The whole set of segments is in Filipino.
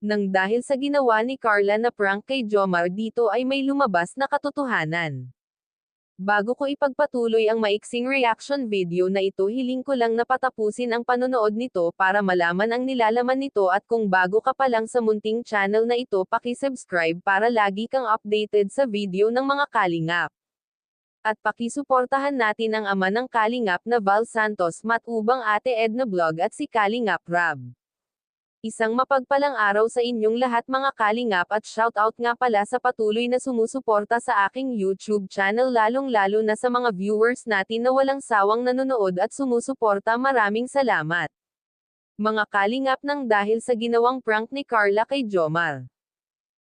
Nang dahil sa ginawa ni Carla na prank kay Jomar dito ay may lumabas na katotohanan. Bago ko ipagpatuloy ang maiksing reaction video na ito, hiling ko lang na patapusin ang panonood nito para malaman ang nilalaman nito, at kung bago ka pa lang sa munting channel na ito, paki-subscribe para lagi kang updated sa video ng mga kalingap. At pakisuportahan natin ang ama ng kalingap na Val Santos, matubang Ate Edna Vlog at si Kalingap Rab. Isang mapagpalang araw sa inyong lahat mga kalingap, at shoutout nga pala sa patuloy na sumusuporta sa aking YouTube channel, lalong-lalo na sa mga viewers natin na walang sawang nanonood at sumusuporta. Maraming salamat. Mga kalingap, nang dahil sa ginawang prank ni Carla kay Jomar.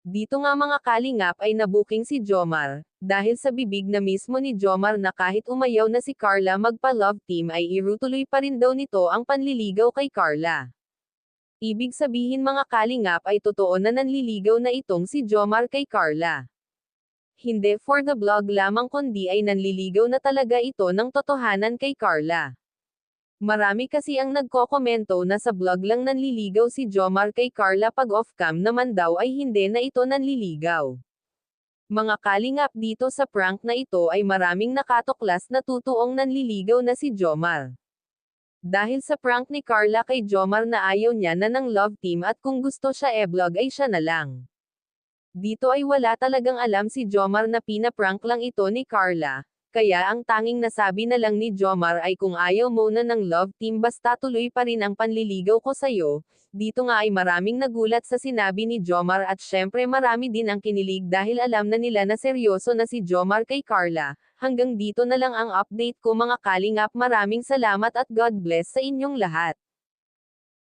Dito nga mga kalingap ay nabuking si Jomar, dahil sa bibig na mismo ni Jomar na kahit umayaw na si Carla magpa-love team ay irutuloy pa rin daw nito ang panliligaw kay Carla. Ibig sabihin mga kalingap ay totoo na nanliligaw na itong si Jomar kay Carla. Hindi for the vlog lamang kundi ay nanliligaw na talaga ito ng totohanan kay Carla. Marami kasi ang nagkokomento na sa vlog lang nanliligaw si Jomar kay Carla, pag off-cam naman daw ay hindi na ito nanliligaw. Mga kalingap, dito sa prank na ito ay maraming nakatuklas na totoong nanliligaw na si Jomar. Dahil sa prank ni Carla kay Jomar na ayaw niya na ng love team, at kung gusto siya e-vlog ay siya na lang. Dito ay wala talagang alam si Jomar na pinaprank lang ito ni Carla, kaya ang tanging nasabi na lang ni Jomar ay kung ayaw mo na ng love team basta tuloy pa rin ang panliligaw ko sayo. Dito nga ay maraming nagulat sa sinabi ni Jomar, at syempre marami din ang kinilig dahil alam na nila na seryoso na si Jomar kay Carla. Hanggang dito na lang ang update ko mga kalingap, maraming salamat at God bless sa inyong lahat.